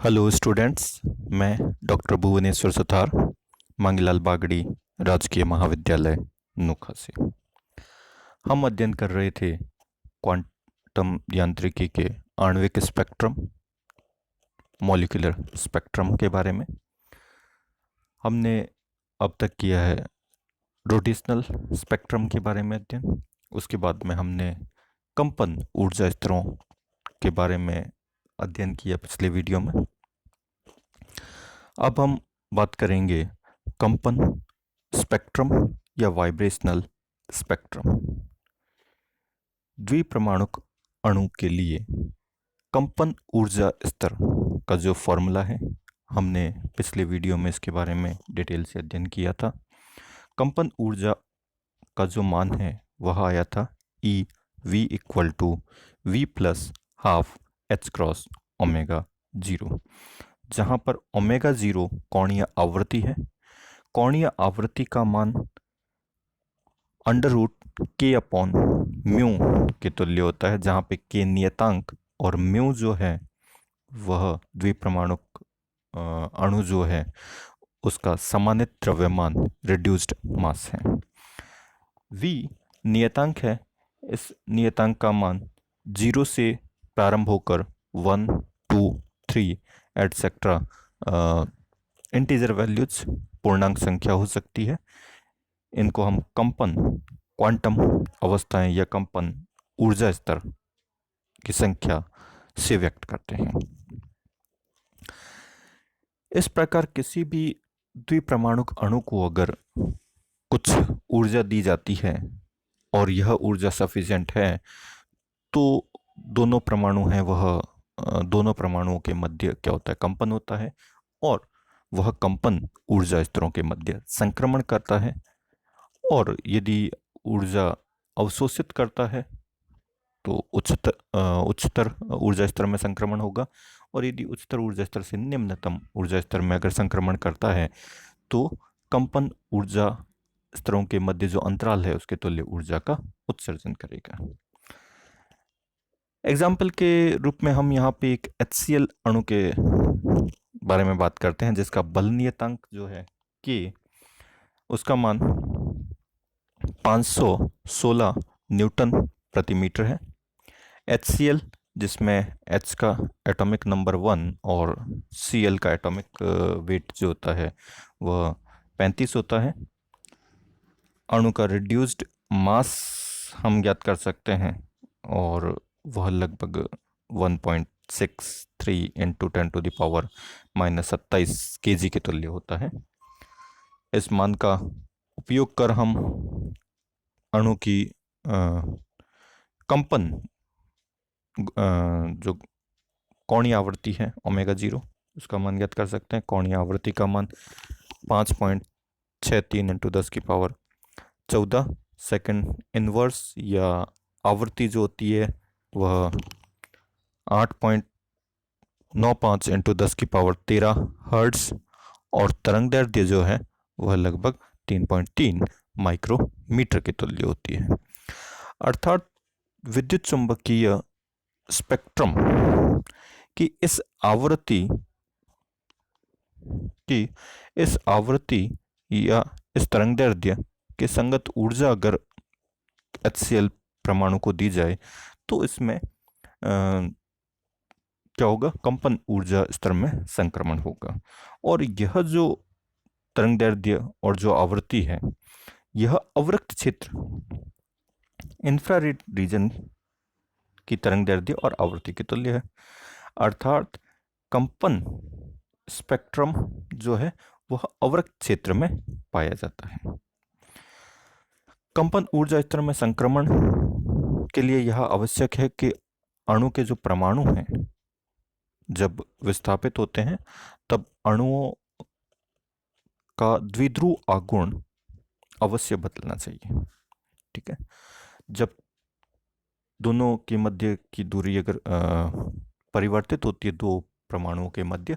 Hello students. मैं doctor Bhubaneswar Suthar, Mangilal Bagri राजकीय महाविद्यालय नोखा से। हम अध्ययन कर रहे थे क्वांटम यांत्रिकी के आणविक स्पेक्ट्रम, मॉलिक्यूलर स्पेक्ट्रम के बारे में। हमने अब तक किया है रोटेशनल स्पेक्ट्रम के बारे में अध्ययन। उसके बाद में हमने कंपन ऊर्जा स्तरों के बारे में अध्ययन किया पिछले वीडियो में। अब हम बात करेंगे कंपन स्पेक्ट्रम या वाइब्रेशनल स्पेक्ट्रम। द्विपरमाणुक अणु के लिए कंपन ऊर्जा स्तर का जो फॉर्मूला है, हमने पिछले वीडियो में इसके बारे में डिटेल से अध्ययन किया था। कंपन ऊर्जा का जो मान है वह आया था E V equal to V plus half h cross omega zero, जहाँ पर ओमेगा जीरो कोणीय आवृत्ति है। कोणीय आवृत्ति का मान अंडर रूट के अपॉन म्यू के तुल्य होता है, जहाँ पे के नियतांक और म्यू जो है वह द्विपरमाणुक अणु जो है उसका समानित द्रव्यमान, रिड्यूस्ड मास है। v नियतांक है। इस नियतांक का मान 0 से प्रारंभ होकर 1, 2, 3 एटसेट्रा इंटीजर वैल्यूज, पूर्णांक संख्या हो सकती है। इनको हम कंपन, क्वांटम अवस्थाएं या कंपन ऊर्जा स्तर की संख्या से व्यक्त करते हैं। इस प्रकार किसी भी द्विपरमाणुक अणु को अगर कुछ ऊर्जा दी जाती है और यह ऊर्जा सफिशिएंट है, तो दोनों परमाणु हैं वह दोनों परमाणुओं के मध्य क्या होता है, कंपन होता है, और वह कंपन ऊर्जा स्तरों के मध्य संक्रमण करता है। और यदि ऊर्जा अवशोषित करता है तो उच्चतर ऊर्जा स्तर में संक्रमण होगा, और यदि उच्चतर ऊर्जा स्तर से निम्नतम ऊर्जा स्तर में अगर संक्रमण करता है तो कंपन ऊर्जा स्तरों के मध्य जो अंतराल है उसके तुल्य ऊर्जा का उत्सर्जन करेगा। एग्जाम्पल के रूप में हम यहाँ पे एक HCl अणु के बारे में बात करते हैं, जिसका बल नियतांक जो है K, उसका मान 516 न्यूटन प्रति मीटर है। HCl जिसमें H का एटॉमिक नंबर 1 और Cl का एटॉमिक वेट जो होता है वह 35 होता है। अणु का रिड्यूस्ड मास हम ज्ञात कर सकते हैं, और वह लगभग 1.63 इंटू 10⁻⁻27 kg के तुल्य होता है। इस मान का उपयोग कर हम अणु की कंपन जो कोणीय आवृत्ति है ओमेगा जीरो, उसका मान ज्ञात कर सकते हैं। कोणीय आवृत्ति का मान 5.63 इंटू 10⁻14 सेकंड इनवर्स, या आवृत्ति जो होती है वह 8.95 इंटू 10⁻13 हर्ट्ज, और तरंगदैर्ध्य जो है वह लगभग 3.3 माइक्रोमीटर के तुल्य होती है। अर्थात विद्युत चुंबकीय स्पेक्ट्रम की इस आवृत्ति या इस तरंगदैर्ध्य के संगत ऊर्जा अगर HCl परमाणु को दी जाए तो इसमें क्या होगा, कंपन ऊर्जा स्तर में संक्रमण होगा। और यह जो तरंगदैर्ध्य और जो आवृत्ति है, यह अवरक्त क्षेत्र, इंफ्रारेड रीजन की तरंगदैर्ध्य और आवृत्ति के तुल्य है। अर्थात कंपन स्पेक्ट्रम जो है वह अवरक्त क्षेत्र में पाया जाता है। कंपन ऊर्जा स्तर में संक्रमण के लिए यह आवश्यक है कि अणु के जो परमाणु हैं जब विस्थापित होते हैं तब अणुओं का द्विध्रुव आघूर्ण अवश्य बदलना चाहिए। ठीक है, जब दोनों के मध्य की दूरी अगर परिवर्तित होती है दो परमाणुओं के मध्य,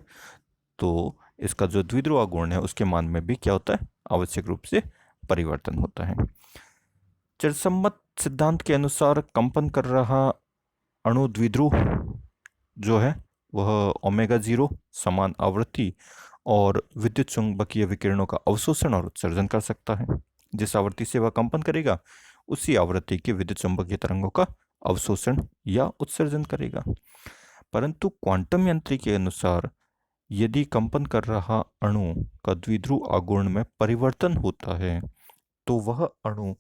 तो इसका जो द्विध्रुव आघूर्ण है उसके मान में भी क्या होता है, आवश्यक रूप से परिवर्तन होता है। चिरसम्मत सिद्धांत के अनुसार कंपन कर रहा अणु द्विध्रुव जो है वह ओमेगा 0 समान आवृत्ति और विद्युत चुंबकीय विकिरणों का अवशोषण और उत्सर्जन कर सकता है। जिस आवृत्ति से वह कंपन करेगा उसी आवृत्ति के विद्युत चुंबकीय तरंगों का अवशोषण या उत्सर्जन करेगा। परंतु क्वांटम यांत्रिकी के अनुसार यदि कंपन कर रहा अणु का द्विध्रुव आघूर्ण में परिवर्तन होता है तो वह अणु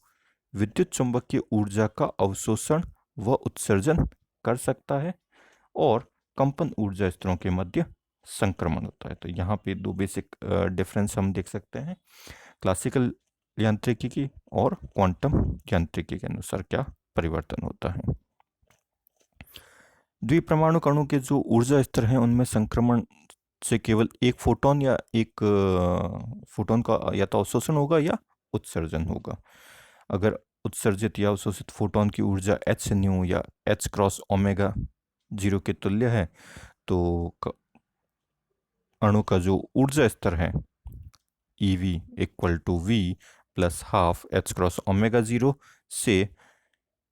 विद्युत चुंबकीय ऊर्जा का अवशोषण व उत्सर्जन कर सकता है और कंपन ऊर्जा स्तरों के मध्य संक्रमण होता है। तो यहाँ पे दो बेसिक डिफरेंस हम देख सकते हैं, क्लासिकल यांत्रिकी की और क्वांटम यांत्रिकी के अनुसार क्या परिवर्तन होता है। द्विपरमाणु अणु के जो ऊर्जा स्तर हैं उनमें संक्रमण से केवल एक फोटोन या एक फोटोन का या तो अवशोषण होगा या उत्सर्जन होगा। अगर उत्सर्जित या अवशोषित फोटोन की ऊर्जा h न्यू या h क्रॉस ओमेगा 0 के तुल्य है तो अणु का जो ऊर्जा स्तर है EV equal to V plus half h cross omega 0 से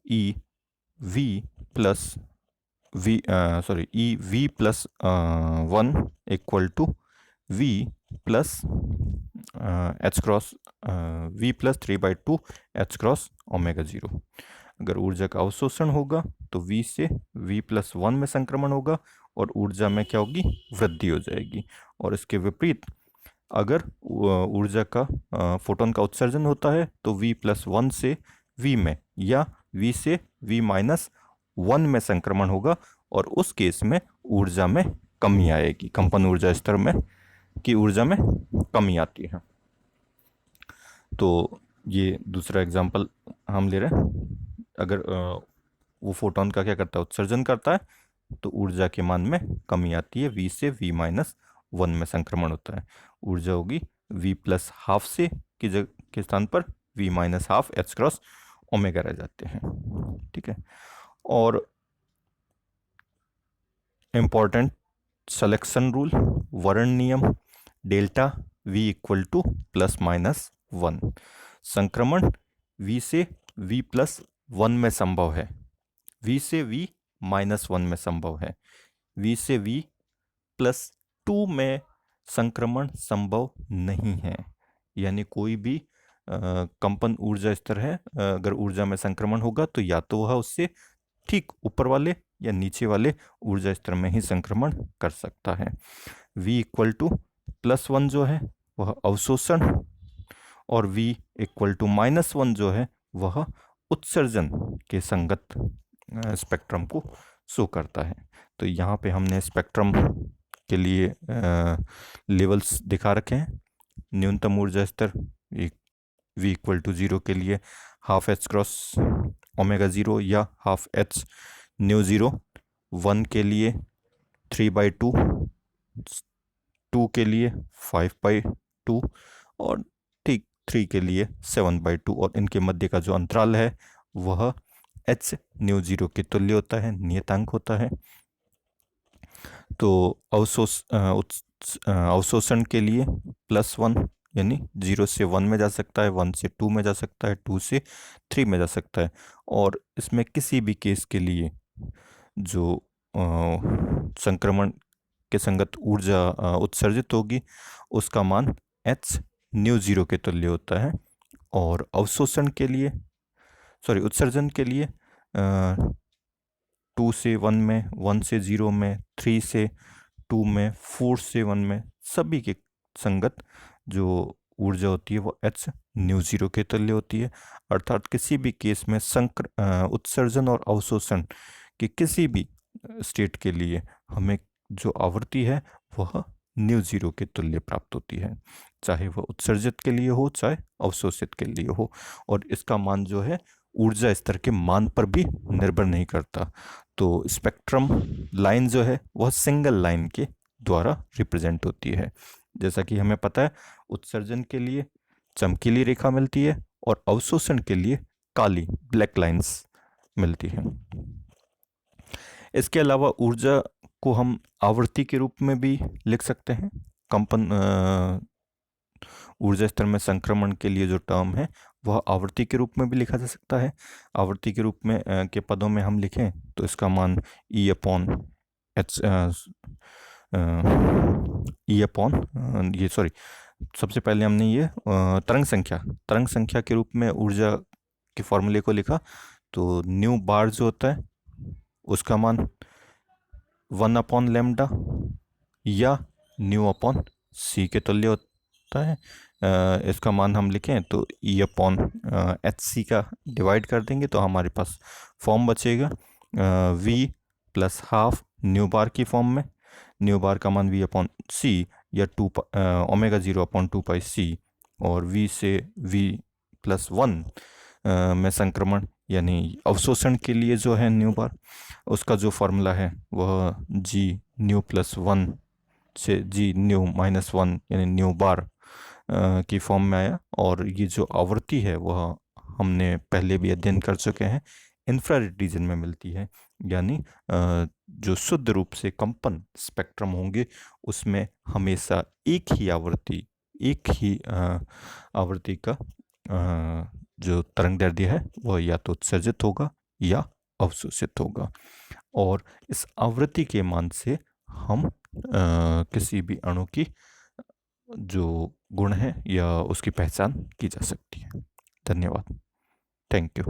EV plus EV plus 1 equal to V plus h cross V plus 3/2 h cross omega 0। अगर ऊर्जा का अवशोषण होगा तो V से V प्लस 1 में संक्रमण होगा और ऊर्जा में क्या होगी, वृद्धि हो जाएगी। और इसके विपरीत अगर ऊर्जा का फोटोन का उत्सर्जन होता है तो V प्लस 1 से V में या V से V माइनस 1 में संक्रमण होगा और उस केस में ऊर्जा में कमी आएगी, कंपन ऊर्जा स्तर में की ऊर्जा में कमी आती है। तो ये दूसरा एग्जांपल हम ले रहे हैं। अगर वो फोटोन का क्या करता है, उत्सर्जन करता है तो ऊर्जा के मान में कमी आती है, V से V माइनस 1 में संक्रमण होता है। ऊर्जा होगी V प्लस हाफ से के स्थान पर V minus half h cross omega रह जाते हैं। ठीक है। और इम्पॉर्टेंट सिलेक्शन रूल, वर्ण नियम, delta V equal two plus minus 1। संक्रमण V से V प्लस 1 में संभव है, V से V माइनस 1 में संभव है, V से V प्लस 2 में संक्रमण संभव नहीं है। यानी कोई भी कंपन ऊर्जा स्तर है, अगर ऊर्जा में संक्रमण होगा तो या तो वह उससे ठीक ऊपर वाले या नीचे वाले ऊर्जा स्तर में ही संक्रमण कर सकता है। V इक्वल टू प्लस 1 जो है वह अवशोषण और V इक्वल टू माइनस 1 जो है वह उत्सर्जन के संगत स्पेक्ट्रम को शो करता है। तो यहाँ पे हमने स्पेक्ट्रम के लिए लेवल्स दिखा रखे हैं। न्यूनतम ऊर्जा स्तर V इक्वल टू 0 के लिए हाफ h क्रॉस ओमेगा 0 या हाफ h न्यू 0, 1 के लिए 3/2, 2 के लिए 5/2 और ठीक 3 के लिए 7/2 और इनके मध्य का जो अंतराल है वह h न्यू 0 के तुल्य होता है, नियतांक होता है। तो अवशोषण के लिए प्लस 1 यानी 0 से 1 में जा सकता है, 1 से 2 में जा सकता है, 2 से 3 में जा सकता है। और इसमें किसी भी केस के लिए जो संक्रमण के संगत ऊर्जा उत्सर्जित होगी उसका मान h न्यू 0 के तुल्य होता है। और अवशोषण के लिए उत्सर्जन के लिए 2 से 1 में, 1 से 0 में, 3 से 2 में, 4 से 1 में, सभी के संगत जो ऊर्जा होती है वो h न्यू 0 के तुल्य होती है। अर्थात किसी भी केस में उत्सर्जन और अवशोषण के किसी भी स्टेट के लिए हमें जो आवृत्ति है वह न्यू 0 के तुल्य प्राप्त होती है, चाहे वह उत्सर्जित के लिए हो चाहे अवशोषित के लिए हो। और इसका मान जो है ऊर्जा स्तर के मान पर भी निर्भर नहीं करता। तो स्पेक्ट्रम लाइन जो है वह सिंगल लाइन के द्वारा रिप्रेजेंट होती है। जैसा कि हमें पता है उत्सर्जन के लिए चमकीली रेखा मिलती है और अवशोषण के लिए काली ब्लैक लाइंस मिलती हैं। इसके अलावा ऊर्जा को हम आवृत्ति के रूप में भी लिख सकते हैं। कंपन ऊर्जा स्तर में संक्रमण के लिए जो टर्म है वह आवृत्ति के रूप में भी लिखा जा सकता है। आवृत्ति के रूप में के पदों में हम लिखें तो इसका मान E/, एच ई अपॉन ये सॉरी सबसे पहले हमने ये तरंग संख्या के रूप में ऊर्जा के फॉर्मूले को लिखा। तो न्यू बार जो होता है उसका मान 1/λ या न्यू अपॉन सी के तुल्य होता है। इसका मान हम लिखें तो ई अपॉन एच सी का डिवाइड कर देंगे तो हमारे पास फॉर्म बचेगा वी प्लस हाफ न्यू बार की फॉर्म में। न्यू बार का मान वी अपॉन सी या ओमेगा 0/2πc और वी से वी प्लस 1 में संक्रमण यानी अवशोषण के लिए जो है न्यू बार उसका जो फॉर्मूला है वह जी न्यू प्लस 1 से जी न्यू माइनस 1 यानी न्यू बार की फॉर्म में आया। और ये जो आवृत्ति है वह हमने पहले भी अध्ययन कर चुके हैं, इंफ्रारेड रीजन में मिलती है। यानी जो शुद्ध रूप से कंपन स्पेक्ट्रम होंगे उसमें हमेशा एक ही आवृत्ति का जो तरंगदैर्ध्य है वह या तो उत्सर्जित होगा या अवशोषित होगा। और इस आवृत्ति के मान से हम किसी भी अणु की जो गुण है या उसकी पहचान की जा सकती है। धन्यवाद। Thank you.